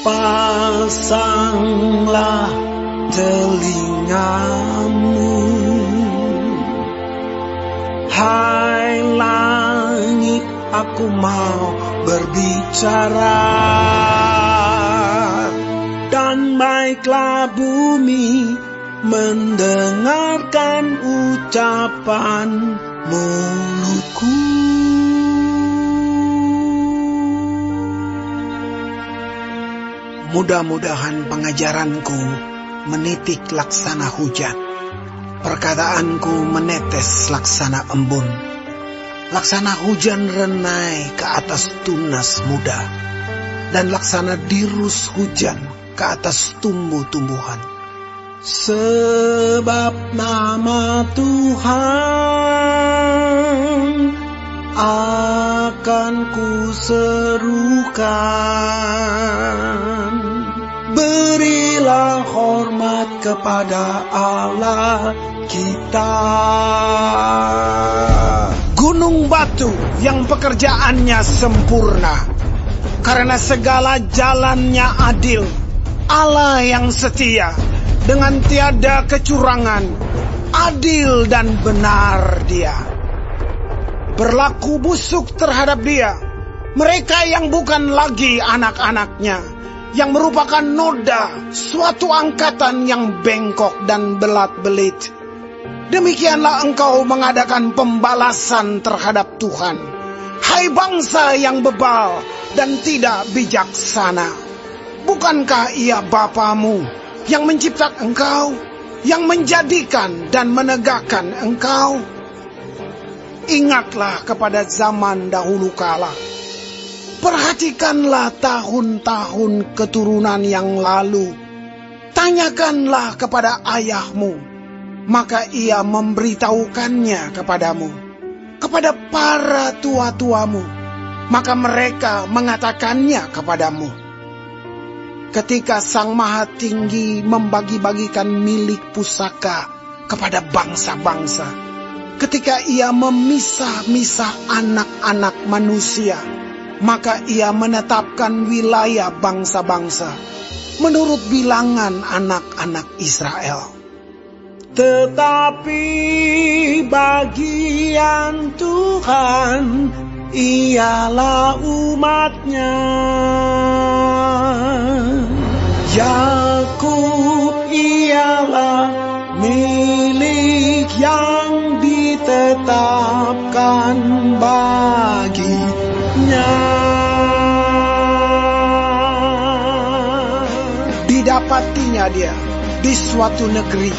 pasanglah telingamu. Hai langit, aku mau berbicara, dan baiklah bumi mendengarkan ucapan mulutku. Mudah-mudahan pengajaranku menitik laksana hujan, perkataanku menetes laksana embun, laksana hujan renai ke atas tunas muda, dan laksana dirus hujan ke atas tumbuh-tumbuhan. Sebab nama Tuhan akan kuserukan. Berilah hormat kepada Allah kita. Gunung batu yang pekerjaannya sempurna, karena segala jalannya adil. Allah yang setia, dengan tiada kecurangan, adil dan benar Dia. Berlaku busuk terhadap Dia mereka yang bukan lagi anak-anaknya, yang merupakan noda, suatu angkatan yang bengkok dan belat-belit. Demikianlah engkau mengadakan pembalasan terhadap Tuhan, hai bangsa yang bebal dan tidak bijaksana. Bukankah Ia Bapamu yang menciptakan engkau, yang menjadikan dan menegakkan engkau? Ingatlah kepada zaman dahulu kala. Perhatikanlah tahun-tahun keturunan yang lalu. Tanyakanlah kepada ayahmu, maka ia memberitahukannya kepadamu. Kepada para tua-tuamu, maka mereka mengatakannya kepadamu. Ketika Sang Maha Tinggi membagi-bagikan milik pusaka kepada bangsa-bangsa, ketika Ia memisah-misah anak-anak manusia, maka Ia menetapkan wilayah bangsa-bangsa menurut bilangan anak-anak Israel. Tetapi bagian Tuhan ialah umat-Nya. Yakub ialah milik yang ditetapkan baginya. Didapatinya dia di suatu negeri,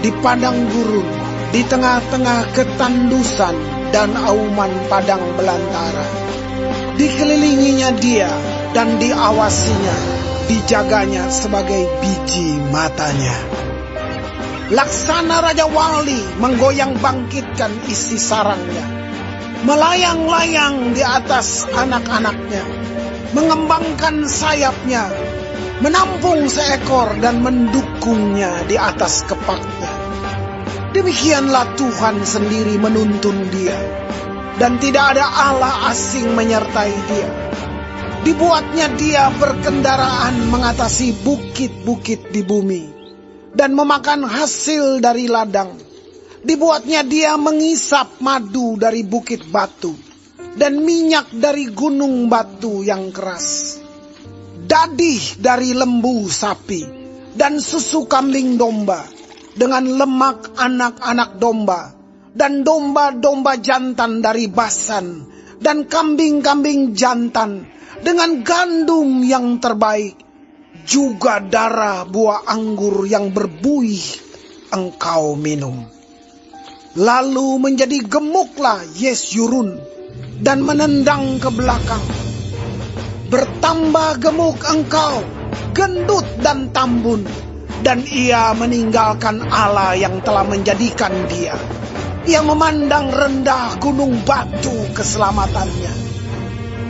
di padang gurun, di tengah-tengah ketandusan dan auman padang belantara. Dikelilinginya dia dan diawasinya, dijaganya sebagai biji matanya. Laksana Raja Wali menggoyang bangkitkan isi sarangnya, melayang-layang di atas anak-anaknya, mengembangkan sayapnya, menampung seekor dan mendukungnya di atas kepaknya. Demikianlah Tuhan sendiri menuntun dia, dan tidak ada Allah asing menyertai dia. Dibuatnya dia berkendaraan mengatasi bukit-bukit di bumi, dan memakan hasil dari ladang. Dibuatnya dia mengisap madu dari bukit batu, dan minyak dari gunung batu yang keras. Dadih dari lembu sapi, dan susu kambing domba, dengan lemak anak-anak domba, dan domba-domba jantan dari Basan, dan kambing-kambing jantan, dengan gandum yang terbaik, juga darah buah anggur yang berbuih engkau minum. Lalu menjadi gemuklah Yesyurun dan menendang ke belakang. Bertambah gemuk engkau, gendut dan tambun, dan ia meninggalkan Allah yang telah menjadikan dia. Ia memandang rendah gunung batu keselamatannya.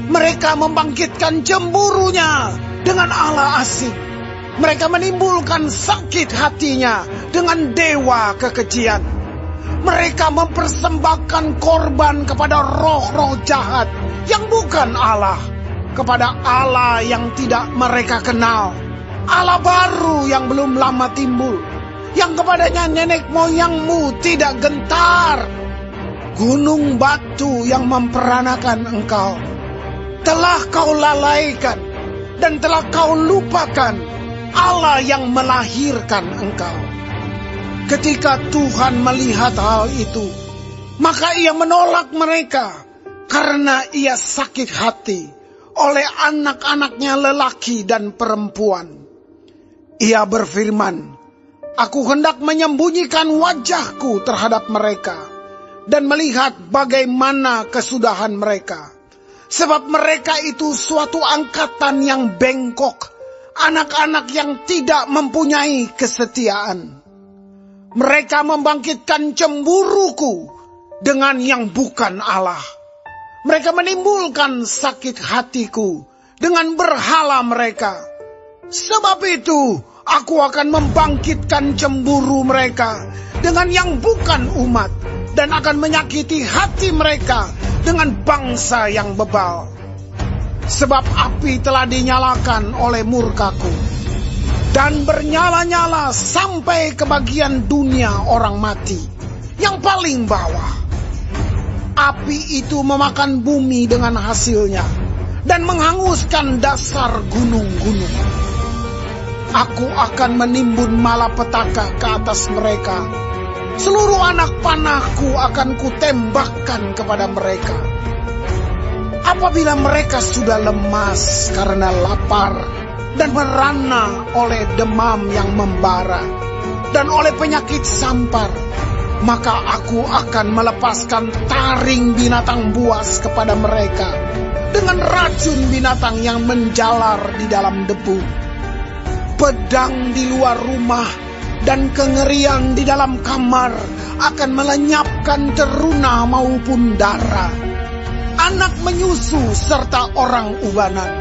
Mereka membangkitkan cemburunya dengan Allah asing. Mereka menimbulkan sakit hatinya dengan dewa kekejian. Mereka mempersembahkan korban kepada roh-roh jahat yang bukan Allah, kepada Allah yang tidak mereka kenal, Allah baru yang belum lama timbul, yang kepadanya nenek moyangmu tidak gentar. Gunung batu yang memperanakan engkau, telah kau lalaikan dan telah kau lupakan Allah yang melahirkan engkau. Ketika Tuhan melihat hal itu, maka ia menolak mereka karena ia sakit hati oleh anak-anaknya lelaki dan perempuan. Ia berfirman, aku hendak menyembunyikan wajahku terhadap mereka dan melihat bagaimana kesudahan mereka. Sebab mereka itu suatu angkatan yang bengkok, anak-anak yang tidak mempunyai kesetiaan. Mereka membangkitkan cemburuku dengan yang bukan Allah. Mereka menimbulkan sakit hatiku dengan berhala mereka. Sebab itu aku akan membangkitkan cemburu mereka dengan yang bukan umat, dan akan menyakiti hati mereka dengan bangsa yang bebal. Sebab api telah dinyalakan oleh murkaku, dan bernyala-nyala sampai ke bagian dunia orang mati, yang paling bawah. Api itu memakan bumi dengan hasilnya, dan menghanguskan dasar gunung-gunung. Aku akan menimbun malapetaka ke atas mereka. Seluruh anak panahku akan kutembakkan kepada mereka. Apabila mereka sudah lemas karena lapar dan merana oleh demam yang membara dan oleh penyakit sampar, maka aku akan melepaskan taring binatang buas kepada mereka dengan racun binatang yang menjalar di dalam debu. Pedang di luar rumah dan kengerian di dalam kamar akan melenyapkan teruna maupun darah, anak menyusu serta orang ubanan.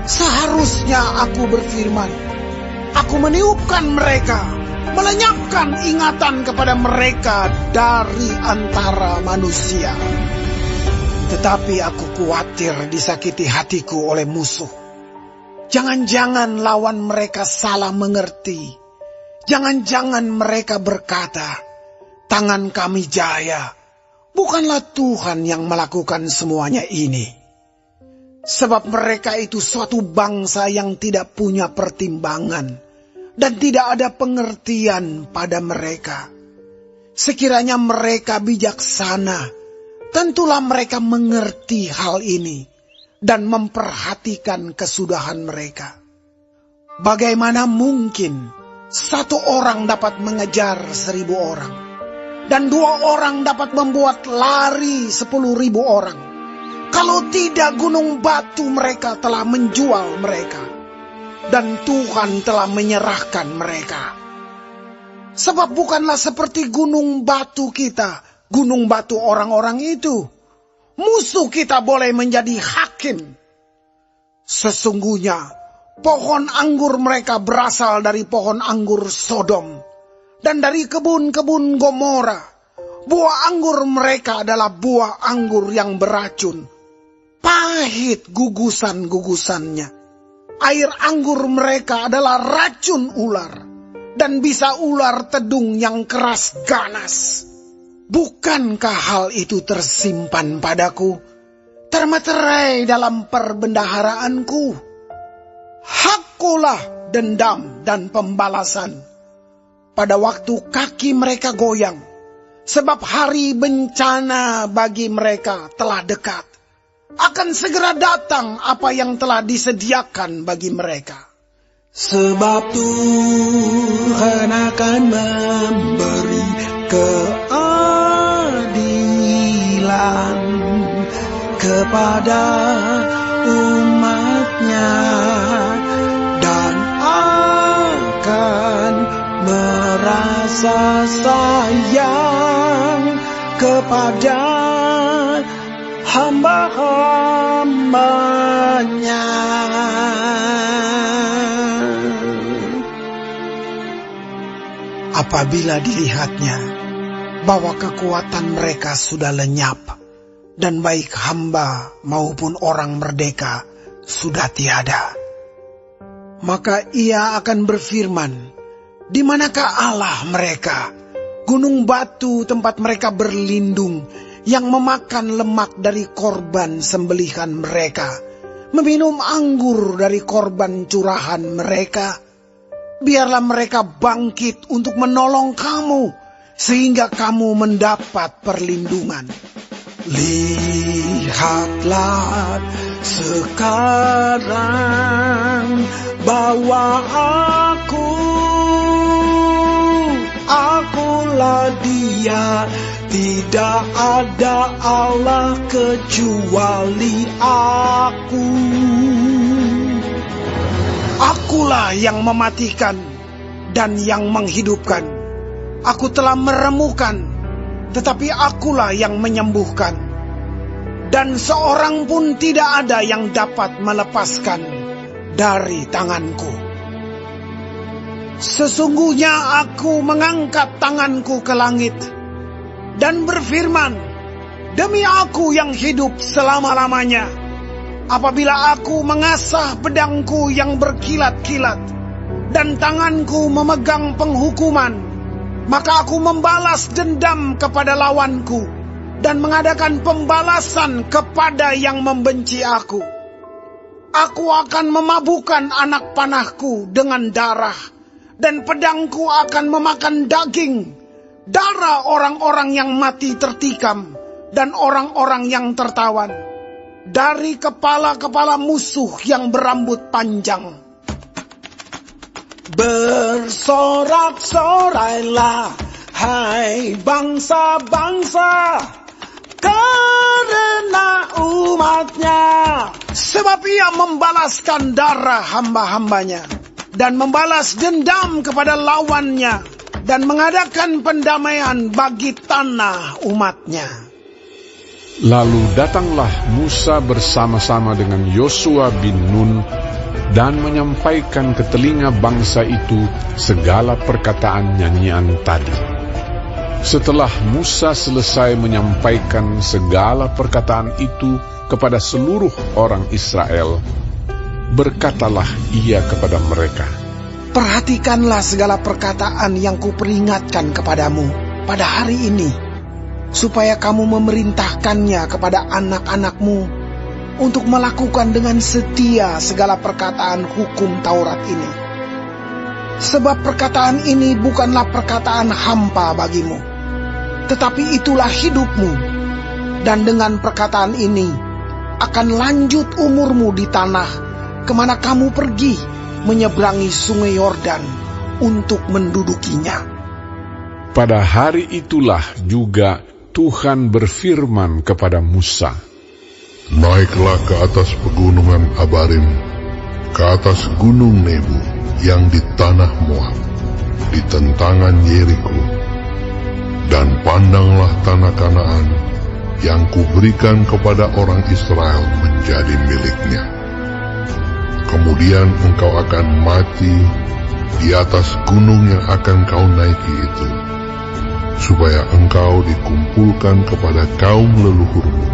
Seharusnya aku berfirman, aku meniupkan mereka, melenyapkan ingatan kepada mereka dari antara manusia. Tetapi aku khawatir disakiti hatiku oleh musuh. Jangan-jangan lawan mereka salah mengerti. Jangan-jangan mereka berkata, tangan kami jaya, bukanlah Tuhan yang melakukan semuanya ini. Sebab mereka itu suatu bangsa yang tidak punya pertimbangan, dan tidak ada pengertian pada mereka. Sekiranya mereka bijaksana, tentulah mereka mengerti hal ini, dan memperhatikan kesudahan mereka. Bagaimana mungkin satu orang dapat mengejar 1.000 orang, dan 2 orang dapat membuat lari 10.000 orang, kalau tidak gunung batu mereka telah menjual mereka, dan Tuhan telah menyerahkan mereka. Sebab bukanlah seperti gunung batu kita, gunung batu orang-orang itu. Musuh kita boleh menjadi hakim. Sesungguhnya pohon anggur mereka berasal dari pohon anggur Sodom dan dari kebun-kebun Gomora. Buah anggur mereka adalah buah anggur yang beracun, pahit gugusan-gugusannya. Air anggur mereka adalah racun ular, dan bisa ular tedung yang keras ganas. Bukankah hal itu tersimpan padaku, termeterai dalam perbendaharaanku? Hakkulah dendam dan pembalasan pada waktu kaki mereka goyang, sebab hari bencana bagi mereka telah dekat. Akan segera datang apa yang telah disediakan bagi mereka. Sebab Tuhan akan memberi keadilan kepada umatnya, dan akan merasa sayang kepada hamba-hambanya. Apabila dilihatnya bahwa kekuatan mereka sudah lenyap, dan baik hamba maupun orang merdeka sudah tiada. Maka ia akan berfirman, di manakah Allah mereka, gunung batu tempat mereka berlindung, yang memakan lemak dari korban sembelihan mereka, meminum anggur dari korban curahan mereka? Biarlah mereka bangkit untuk menolong kamu, sehingga kamu mendapat perlindungan. Lihatlah sekarang bahwa akulah Dia, tidak ada Allah kecuali Aku. Akulah yang mematikan dan yang menghidupkan. Aku telah meremukan, tetapi akulah yang menyembuhkan. Dan seorang pun tidak ada yang dapat melepaskan dari tanganku. Sesungguhnya aku mengangkat tanganku ke langit dan berfirman, demi Aku yang hidup selama-lamanya, apabila aku mengasah pedangku yang berkilat-kilat dan tanganku memegang penghukuman, maka aku membalas dendam kepada lawanku dan mengadakan pembalasan kepada yang membenci aku. Aku akan memabukkan anak panahku dengan darah, dan pedangku akan memakan daging, darah orang-orang yang mati tertikam dan orang-orang yang tertawan, dari kepala-kepala musuh yang berambut panjang. Bersorak-sorailah, hai bangsa-bangsa, karena umatnya. Sebab ia membalaskan darah hamba-hambanya, dan membalas dendam kepada lawannya, dan mengadakan pendamaian bagi tanah umatnya. Lalu datanglah Musa bersama-sama dengan Yosua bin Nun, dan menyampaikan ke telinga bangsa itu segala perkataan nyanyian tadi. Setelah Musa selesai menyampaikan segala perkataan itu kepada seluruh orang Israel, berkatalah ia kepada mereka, Perhatikanlah segala perkataan yang kuperingatkan kepadamu pada hari ini, supaya kamu memerintahkannya kepada anak-anakmu untuk melakukan dengan setia segala perkataan hukum Taurat ini. Sebab perkataan ini bukanlah perkataan hampa bagimu, tetapi itulah hidupmu. Dan dengan perkataan ini akan lanjut umurmu di tanah kemana kamu pergi menyeberangi sungai Yordan untuk mendudukinya. Pada hari itulah juga Tuhan berfirman kepada Musa, naiklah ke atas pegunungan Abarim, ke atas gunung Nebo yang di tanah Moab, di tentangan Yeriko, dan pandanglah tanah Kanaan yang kuberikan kepada orang Israel menjadi miliknya. Kemudian engkau akan mati di atas gunung yang akan kau naiki itu, supaya engkau dikumpulkan kepada kaum leluhurmu,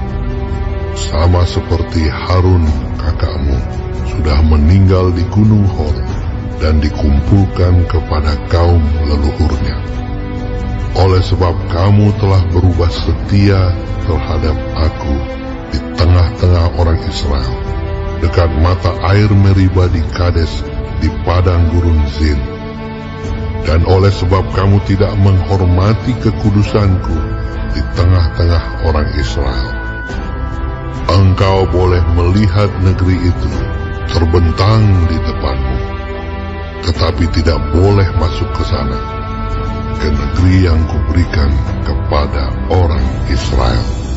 sama seperti Harun kakakmu sudah meninggal di gunung Hor dan dikumpulkan kepada kaum leluhurnya. Oleh sebab kamu telah berubah setia terhadap Aku di tengah-tengah orang Israel, dekat mata air Meriba di Kades di padang gurun Zin. Dan oleh sebab kamu tidak menghormati kekudusanku di tengah-tengah orang Israel, engkau boleh melihat negeri itu terbentang di depanmu, tetapi tidak boleh masuk ke sana, ke negeri yang kuberikan kepada orang Israel.